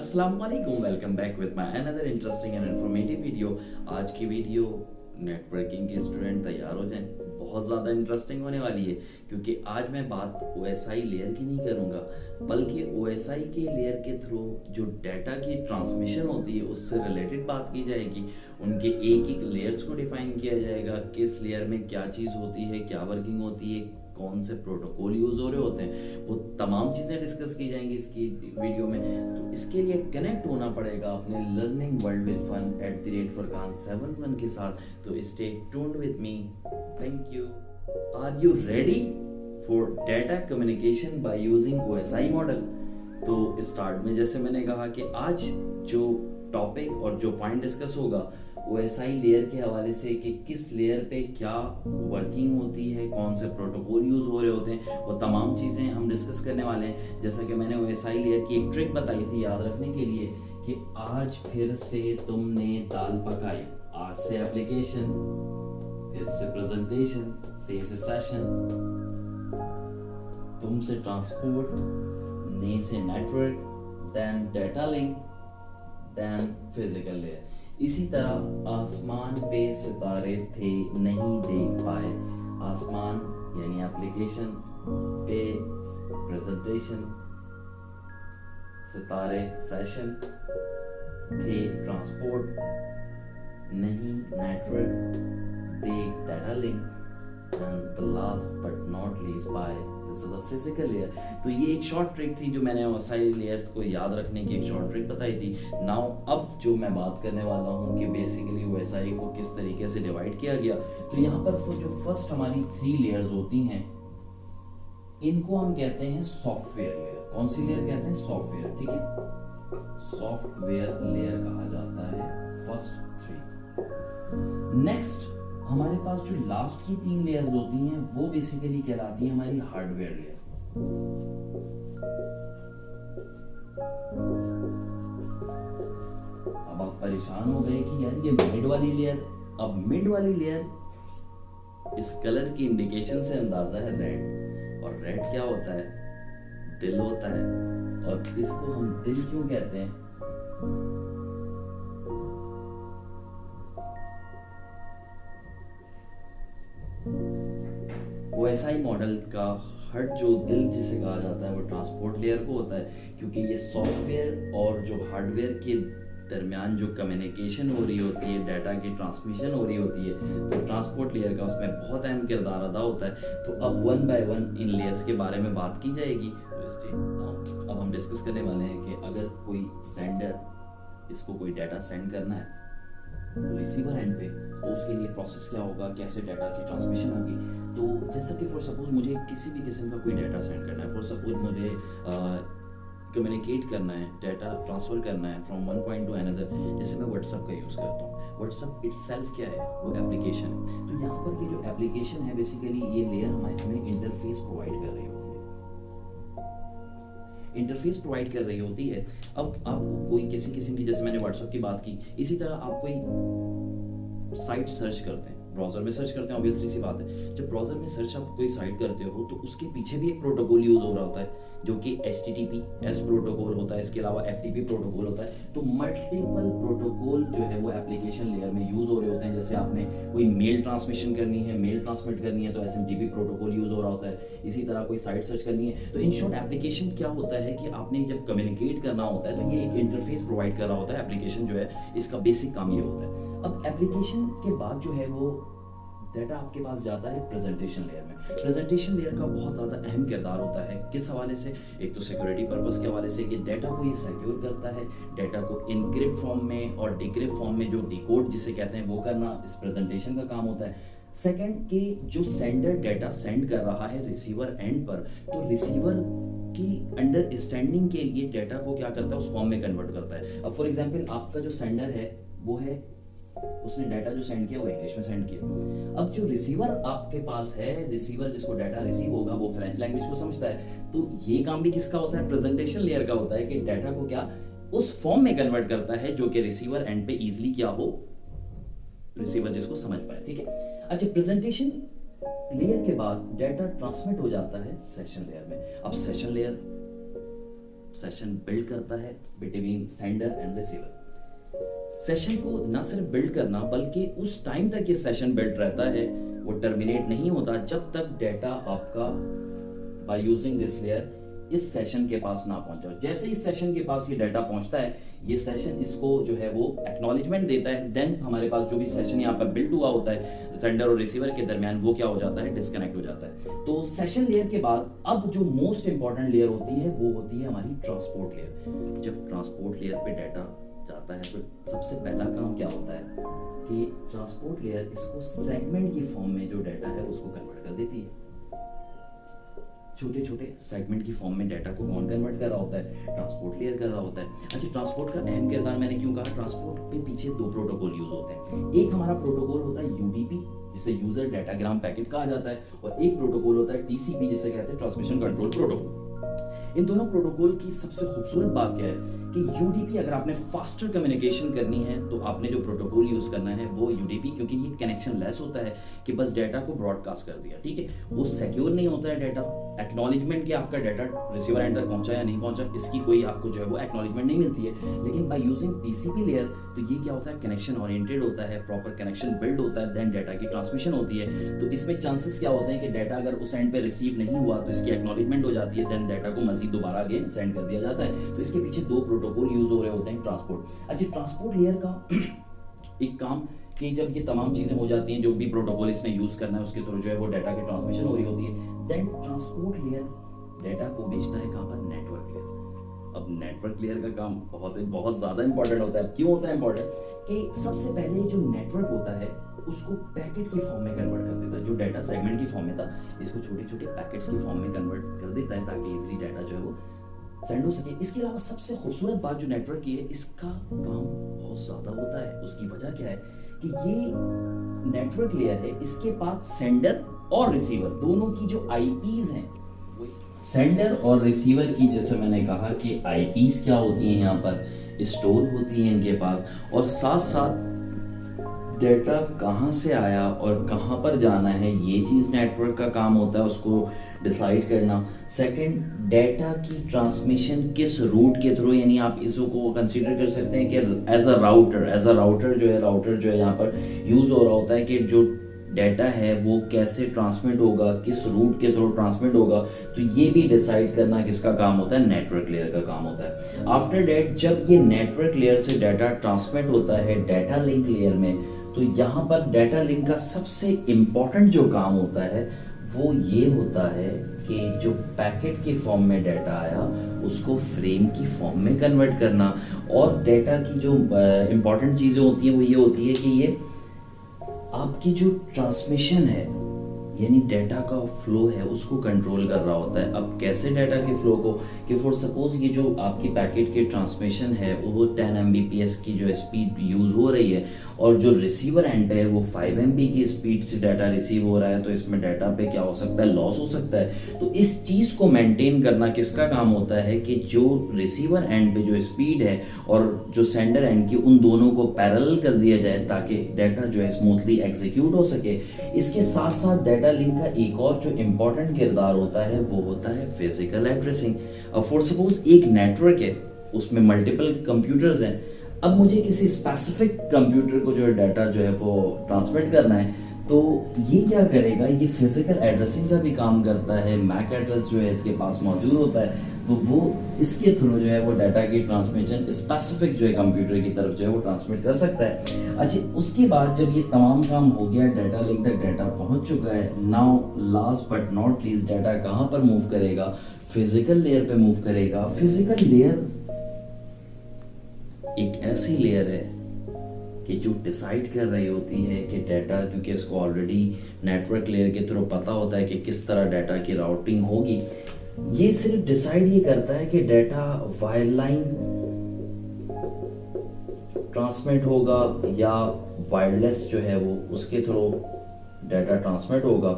अस्सलाम वालेकुम, welcome back with my another interesting and informative video. आज की वीडियो नेटवर्किंग के स्टूडेंट तैयार हो जाएं, बहुत ज़्यादा इंटरेस्टिंग होने वाली है क्योंकि आज मैं बात OSI लेयर की नहीं करूँगा बल्कि OSI के लेयर के थ्रू जो डाटा की ट्रांसमिशन होती है उससे रिलेटेड बात की जाएगी। उनके एक एक लेयर्स को डिफाइन किया जाएगा, किस लेयर में क्या चीज़ होती है, क्या वर्किंग होती है, कौन से प्रोटोकॉल यूज हो रहे होते हैं, वो तमाम चीज़ें डिस्कस की जाएंगी इसकी वीडियो में। तो इसके लिए कनेक्ट होना पड़ेगा अपने learning world with fun @Furqan71 के साथ। तो stay tuned with me. Thank you. Are you ready for data communication by using OSI model? तो स्टार्ट में जैसे मैंने कहा कि आज जो टॉपिक और जो पॉइंट डिस्कस होगा OSI लेयर के हवाले से कि किस लेयर पे क्या वर्किंग होती है, कौन से प्रोटोकॉल यूज हो रहे होते हैं, वो तमाम चीज़ें हम डिस्कस करने वाले हैं। जैसा कि मैंने OSI लेयर की एक ट्रिक बताई थी याद रखने के लिए कि आज फिर से तुमने दाल पकाई। आज से एप्लीकेशन, फिर से प्रेजेंटेशन, से सेशन, तुमसे ट्रांसपोर्ट, ने से network, then data link, then physical layer. इसी तरह आसमान पे सितारे थे नहीं देख पाए। आसमान यानी एप्लीकेशन, पे प्रेजेंटेशन, सितारे सेशन, थे ट्रांसपोर्ट, नहीं नेटवर्क, देख data link, and the last but not least by this is the physical layer. तो ये एक शॉर्ट ट्रिक थी जो मैंने OSI लेयर्स को याद रखने की एक शॉर्ट ट्रिक बताई थी। नाउ अब जो मैं बात करने वाला हूँ कि बेसिकली OSI को किस तरीके से डिवाइड किया गया। तो यहाँ पर जो फर्स्ट हमारी 3 लेयर्स होती हैं इनको हम कहते हैं सॉफ्टवेयर लेयर। कौन सी लेयर कहते हैं? सॉफ्टवेयर। ठीक है, सॉफ्टवेयर लेयर कहा जाता है फर्स्ट 3। नेक्स्ट हमारे पास जो लास्ट की 3 लेयर्स होती हैं वो बेसिकली कहलाती है हमारी हार्डवेयर लेयर। अब आप परेशान हो गए कि यार ये मिड वाली लेयर। अब मिड वाली लेयर, इस कलर की इंडिकेशन से अंदाजा है रेड, और रेड क्या होता है? दिल होता है। और इसको हम दिल क्यों कहते हैं? OSI मॉडल का हर्ट जो दिल जिसे कहा जाता है वो ट्रांसपोर्ट लेयर को होता है, क्योंकि ये सॉफ्टवेयर और जो हार्डवेयर के दरमियान जो कम्युनिकेशन हो रही होती है, डाटा की ट्रांसमिशन हो रही होती है, तो ट्रांसपोर्ट लेयर का उसमें बहुत अहम किरदार अदा होता है। तो अब 1 बाय 1 इन लेयर्स के बारे में बात की जाएगी। तो अब हम डिस्कस करने वाले हैं कि अगर कोई सेंडर, इसको कोई डाटा सेंड करना है रिसीवर एंड पे, तो उसके लिए प्रोसेस क्या होगा, कैसे डाटा की ट्रांसमिशन होगी। तो जैसा कि फॉर सपोज मुझे किसी भी किस्म का कोई डाटा सेंड करना है, फॉर सपोज मुझे कम्युनिकेट करना है, डाटा ट्रांसफ़र करना है from one point two another, जैसे मैं व्हाट्सअप का यूज़ करता हूँ। व्हाट्सअप इटसेल्फ क्या है? वो एप्लीकेशन है। तो यहाँ पर ये जो एप्लीकेशन है बेसिकली ये लेयर हमें इंटरफेस प्रोवाइड कर रही होती है, इंटरफेस प्रोवाइड कर रही होती है। अब आपको कोई किसी किस्म की, जैसे मैंने व्हाट्सएप की बात की, इसी तरह आप कोई साइट सर्च करते हैं, ब्राउजर में सर्च करते हैं, ऑब्वियसली सी बात है। जब ब्राउजर में सर्च आप कोई साइट करते हो तो उसके पीछे भी एक प्रोटोकॉल यूज हो रहा होता है जो कि HTTPS प्रोटोकॉल होता है, इसके अलावा FTP प्रोटोकॉल होता है। तो मल्टीपल प्रोटोकॉल जो है वो एप्लीकेशन लेयर में यूज हो रहे होते हैं। जैसे आपने कोई मेल ट्रांसमिशन करनी है, मेल ट्रांसमिट करनी है तो SMTP प्रोटोकॉल यूज हो रहा होता है। इसी तरह कोई साइट सर्च करनी है तो इन शॉर्ट एप्लीकेशन क्या होता है कि आपने जब कम्युनिकेट करना होता है तो ये एक इंटरफेस प्रोवाइड कर रहा होता है। एप्लीकेशन जो है इसका बेसिक काम ये होता है। अब एप्लीकेशन के बाद जो है वो डाटा आपके पास जाता है प्रेजेंटेशन लेयर में। प्रेजेंटेशन लेयर का बहुत ज़्यादा अहम किरदार होता है। किस हवाले से? एक तो सिक्योरिटी पर्पस के हवाले से कि डाटा को ये सिक्योर करता है, डाटा को इनक्रिप्ट फॉर्म में और डिक्रिप्ट फॉर्म में जो डिकोड जिसे कहते हैं वो करना इस प्रेजेंटेशन का काम होता है। सेकंड कि जो सेंडर डाटा सेंड कर रहा है रिसीवर एंड पर, तो रिसीवर की अंडरस्टैंडिंग के लिए डाटा को क्या करता है, उस फॉर्म में कन्वर्ट करता है। अब फॉर एग्जांपल आपका जो सेंडर है वो है, उसने डाटा जो सेंड किया वो इंग्लिश में सेंड किया। अब जो रिसीवर आपके पास है, रिसीवर जिसको डाटा रिसीव होगा वो फ्रेंच लैंग्वेज को समझता है। तो ये काम भी किसका होता है? प्रेजेंटेशन लेयर का होता है कि डाटा को क्या उस फॉर्म में कन्वर्ट करता है जो कि रिसीवर एंड पे इजीली क्या हो, रिसीवर जिसको समझ पाए। ठीक है, अच्छा, प्रेजेंटेशन लेयर के बाद डाटा ट्रांसमिट हो जाता है सेशन लेयर में। अब सेशन लेयर सेशन बिल्ड करता है between sender and receiver. Session को ना सिर्फ बिल्ड करना बल्कि उस टाइम तक ये सेशन बिल्ड रहता है, वो टर्मिनेट नहीं होता जब तक डेटा आपका बाय यूजिंग दिस लेयर इस सेशन के पास ना पहुंचा। जैसे इस सेशन के पास ये डाटा पहुंचता है, ये सेशन इसको जो है वो एक्नॉलेजमेंट देता है, देन हमारे पास जो भी सेशन यहाँ पर बिल्ड हुआ होता है सेंडर और रिसीवर के दरमियान, वो क्या हो जाता है, डिस्कनेक्ट हो जाता है। तो सेशन लेयर के बाद अब जो मोस्ट इंपॉर्टेंट लेयर होती है वो होती है हमारी ट्रांसपोर्ट लेयर। जब ट्रांसपोर्ट लेयर पे डाटा जाता है तो सबसे पहला काम क्या होता है कि ट्रांसपोर्ट लेयर इसको सेगमेंट की फॉर्म में जो डाटा है उसको कन्वर्ट कर देती है। छोटे छोटे सेगमेंट की फॉर्म में डाटा को कौन कन्वर्ट कर रहा होता है, ट्रांसपोर्ट लेयर कर रहा होता है। अच्छा, ट्रांसपोर्ट का अहम किरदार मैंने क्यों कहा, ट्रांसपोर्ट के पीछे दो प्रोटोकॉल यूज होते हैं। एक हमारा प्रोटोकॉल होता है यूडीपी जिसे यूजर डाटाग्राम पैकेट कहा जाता है, और एक प्रोटोकॉल होता है टीसीपी जिसे कहते हैं ट्रांसमिशन कंट्रोल प्रोटोकॉल। इन दोनों प्रोटोकॉल की सबसे खूबसूरत बात क्या है कि यूडीपी अगर आपने फास्टर कम्युनिकेशन करनी है तो आपने जो प्रोटोकॉल यूज करना है वो यूडीपी, क्योंकि ये कनेक्शन लेस होता है कि बस डाटा को ब्रॉडकास्ट कर दिया, ठीक है, वो सिक्योर नहीं होता है डाटा, एक्नॉलेजमेंट कि आपका डाटा रिसीवर एंड तक पहुंचा या नहीं पहुंचा इसकी कोई आपको जो है वो एक्नॉलेजमेंट नहीं मिलती है। लेकिन बाय यूजिंग टीसीपी लेयर तो ये क्या होता है, कनेक्शन ओरिएंटेड होता है, प्रॉपर कनेक्शन बिल्ड होता है, देन डाटा की ट्रांसमिशन होती है। तो इसमें चांसेस क्या होते हैं कि डाटा अगर उस एंड पे रिसीव नहीं हुआ तो इसकी एक्नॉलेजमेंट हो जाती है, देन डाटा को मजीद दोबारा अगेन सेंड कर दिया जाता है। तो इसके पीछे दो प्रोटोकॉल यूज हो रहे होते हैं ट्रांसपोर्ट। अच्छा, ट्रांसपोर्ट लेयर का एक काम कि जब ये तमाम चीजें हो जाती हैं, जो भी प्रोटोकॉल इसने यूज करना है उसके थ्रू जो है वो डाटा की ट्रांसमिशन हो रही होती है, देन ट्रांसपोर्ट लेयर डाटा को भेजता है कहां पर, नेटवर्क लेयर। अब नेटवर्क लेयर का काम बहुत ज्यादा इंपॉर्टेंट होता है। क्यों होता है इंपॉर्टेंट कि सबसे पहले जो नेटवर्क होता है उसको पैकेट की फॉर्म में कन्वर्ट कर देता है। जो डाटा सेगमेंट की फॉर्म में था इसको छोटे छोटे पैकेट्स की फॉर्म में कन्वर्ट कर देता है ताकि इजीली डाटा जो है वो सेंड हो सके। इसके अलावा सबसे खूबसूरत बात जो नेटवर्क की है, इसका काम बहुत ज्यादा होता है। उसकी वजह क्या है कि ये नेटवर्क लेयर है, इसके पास सेंडर और रिसीवर दोनों की जो आईपीज हैं, सेंडर और रिसीवर की, जैसे मैंने कहा कि आईपीज क्या होती हैं यहाँ पर स्टोर होती हैं इनके पास, और साथ साथ डेटा कहाँ से आया और कहाँ पर जाना है ये चीज़ नेटवर्क का काम होता है उसको डिसाइड करना। सेकंड, डेटा की ट्रांसमिशन किस रूट के थ्रू, यानी आप इसको कंसीडर कर सकते हैं कि एज अ राउटर जो है यहाँ पर यूज हो रहा होता है कि जो डाटा है वो कैसे ट्रांसमिट होगा, किस रूट के थ्रू ट्रांसमिट होगा, तो ये भी डिसाइड करना किसका काम होता है, नेटवर्क लेयर का काम होता है। आफ्टर दैट जब ये नेटवर्क लेयर से डाटा ट्रांसमिट होता है डाटा लिंक लेयर में, तो यहाँ पर डाटा लिंक का सबसे इंपॉर्टेंट जो काम होता है वो ये होता है कि जो पैकेट की फॉर्म में डाटा आया उसको फ्रेम की फॉर्म में कन्वर्ट करना। और डाटा की जो इंपॉर्टेंट चीज़ें होती हैं वो ये होती है कि ये आपकी जो ट्रांसमिशन है यानी डाटा का फ्लो है उसको कंट्रोल कर रहा होता है। अब कैसे डाटा के फ्लो को, कि फॉर सपोज ये जो आपकी पैकेट की ट्रांसमिशन है वो 10 Mbps की जो स्पीड यूज़ हो रही है और जो रिसीवर एंड पे है वो 5 MB की स्पीड से डाटा रिसीव हो रहा है, तो इसमें डाटा पे क्या हो सकता है, लॉस हो सकता है। तो इस चीज़ को मेंटेन करना किसका काम होता है कि जो रिसीवर एंड पे जो स्पीड है और जो सेंडर एंड की, उन दोनों को पैरेलल कर दिया जाए ताकि डाटा जो है स्मूथली एग्जीक्यूट हो सके। इसके साथ साथ डाटा लिंक का एक और जो इंपॉर्टेंट किरदार होता है वो होता है फिजिकल एड्रेसिंग। अब फॉर सपोज एक नेटवर्क है, उसमें मल्टीपल कंप्यूटर्स हैं, अब मुझे किसी स्पेसिफिक कंप्यूटर को जो है डाटा जो है वो ट्रांसमिट करना है, तो ये क्या करेगा, ये फिजिकल एड्रेसिंग का भी काम करता है। मैक एड्रेस जो है इसके पास मौजूद होता है, तो वो इसके थ्रू जो है वो डाटा की ट्रांसमिशन स्पेसिफिक जो है कंप्यूटर की तरफ जो है वो ट्रांसमिट कर सकता है। अच्छा, उसके बाद जब ये तमाम काम हो गया, डाटा लिंक तक डाटा पहुंच चुका है, now last but not least data कहाँ पर मूव करेगा, फिजिकल लेयर पे मूव करेगा। फिजिकल लेयर एक ऐसी लेयर है कि जो डिसाइड कर रही होती है कि डाटा, क्योंकि इसको ऑलरेडी नेटवर्क लेयर के थ्रू पता होता है कि किस तरह डाटा की राउटिंग होगी, ये सिर्फ डिसाइड ये करता है कि डाटा वायर लाइन ट्रांसमिट होगा या वायरलेस जो है वो उसके थ्रू डाटा ट्रांसमिट होगा।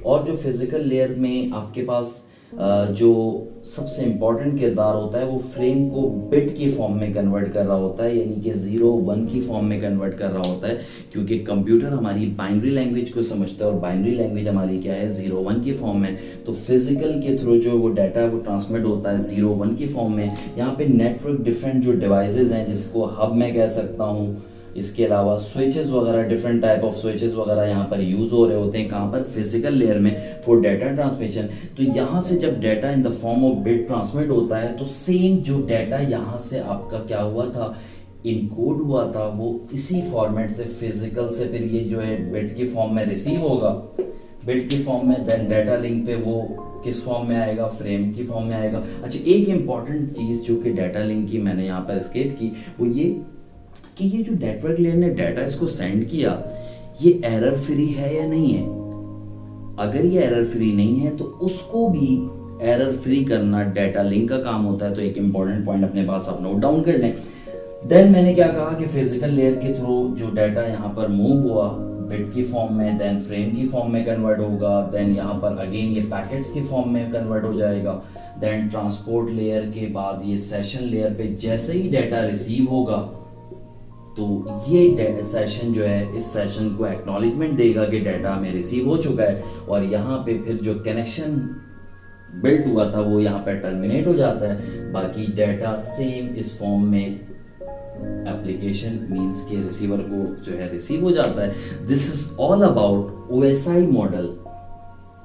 और जो फिजिकल लेयर में आपके पास जो सबसे इम्पॉर्टेंट किरदार होता है वो फ्रेम को बिट की फॉर्म में कन्वर्ट कर रहा होता है, यानी कि 0 1 की फॉर्म में कन्वर्ट कर रहा होता है, क्योंकि कंप्यूटर हमारी बाइनरी लैंग्वेज को समझता है और बाइनरी लैंग्वेज हमारी क्या है, 0 1 की फॉर्म में। तो फिजिकल के थ्रू जो वो डाटा है वो ट्रांसमिट होता है 0 1 की फॉर्म में। यहाँ पे नेटवर्क डिफरेंट जो डिवाइसेज हैं, जिसको हब मैं कह सकता हूँ, इसके अलावा स्विचेस वगैरह, डिफरेंट टाइप ऑफ स्विचेस वगैरह यहाँ पर यूज़ हो रहे होते हैं। कहाँ पर, फिजिकल लेयर में फॉर डाटा ट्रांसमिशन। तो यहाँ से जब data in the form of bit transmit होता है, तो सेम जो डाटा यहाँ से आपका क्या हुआ था, इनकोड हुआ था, वो इसी फॉर्मेट से फिजिकल से फिर ये जो है बिट की फॉर्म में रिसीव होगा, बिट की फॉर्म में। देन डाटा लिंक पे वो किस फॉर्म में आएगा, फ्रेम की फॉर्म में आएगा। अच्छा, एक इंपॉर्टेंट चीज़ जो कि डाटा लिंक की मैंने यहाँ पर स्केप की, वो ये कि ये जो नेटवर्क लेयर ने डाटा इसको सेंड किया, ये एरर फ्री है या नहीं है। अगर ये एरर फ्री नहीं है तो उसको भी एरर फ्री करना डाटा लिंक का काम होता है। तो एक इंपॉर्टेंट पॉइंट अपने पास आप नोट डाउन कर लें। देन मैंने क्या कहा कि फिजिकल लेयर के थ्रू जो डाटा यहाँ पर मूव हुआ बिट की फॉर्म में, देन फ्रेम की फॉर्म में कन्वर्ट होगा, देन यहाँ पर अगेन ये पैकेट्स की फॉर्म में कन्वर्ट हो जाएगा। देन ट्रांसपोर्ट लेयर के बाद ये सेशन लेयर पे जैसे ही डाटा रिसीव होगा, तो ये सेशन जो है, इस सेशन को एक्नॉलेजमेंट देगा कि डाटा हमें रिसीव हो चुका है, और यहाँ पे फिर जो कनेक्शन बिल्ड हुआ था वो यहाँ पे टर्मिनेट हो जाता है। बाकी डाटा सेम इस फॉर्म में एप्लीकेशन मींस के रिसीवर को जो है रिसीव हो जाता है। This is all about OSI model.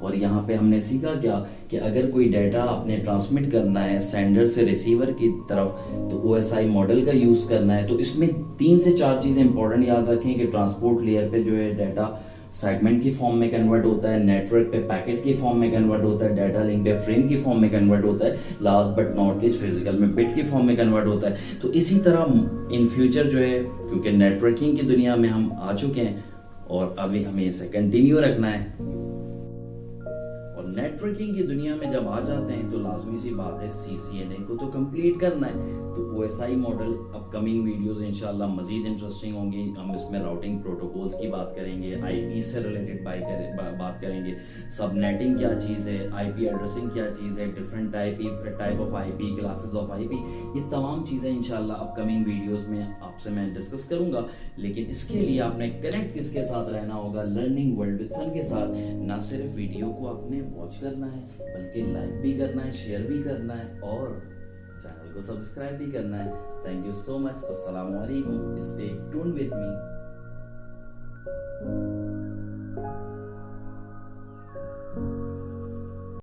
और यहाँ पे हमने सीखा क्या कि अगर कोई डाटा आपने ट्रांसमिट करना है सेंडर से रिसीवर की तरफ, तो ओएसआई मॉडल का यूज़ करना है। तो इसमें 3 से 4 चीज़ें इंपॉर्टेंट याद रखें कि ट्रांसपोर्ट लेयर पे जो है डाटा सेगमेंट की फॉर्म में कन्वर्ट होता है, नेटवर्क पे पैकेट की फॉर्म में कन्वर्ट होता है, डाटा लिंक पे फ्रेम की फॉर्म में कन्वर्ट होता है, last but not least physical में बिट की फॉर्म में कन्वर्ट होता है। तो इसी तरह इन फ्यूचर जो है, क्योंकि नेटवर्किंग की दुनिया में हम आ चुके हैं और अभी हमें इसे कंटिन्यू रखना है। और नेटवर्किंग की दुनिया में जब आ जाते हैं तो लाजमी सी बात है CCNA को तो कंप्लीट करना है। तो OSI मॉडल अपकमिंग वीडियोस इंशाल्लाह मजीद इंटरेस्टिंग होंगी। हम इसमें राउटिंग प्रोटोकॉल्स की बात करेंगे, IP से रिलेटेड बात करेंगे, सबनेटिंग क्या चीज़ है, IP एड्रेसिंग क्या चीज़ है, different type of IP, classes of IP, ये तमाम चीज़ें इंशाल्लाह अपकमिंग वीडियोज़ में आपसे मैं डिस्कस करूँगा। लेकिन इसके लिए आपने कनेक्ट किसके साथ रहना होगा, लर्निंग वर्ल्ड विद फन के साथ। ना सिर्फ वीडियो को आपने वॉच करना है, बल्कि लाइक भी करना है, शेयर भी करना है और चैनल को सब्सक्राइब भी करना है। Thank you so much. अस्सलाम वालेकुम। Stay tuned with me.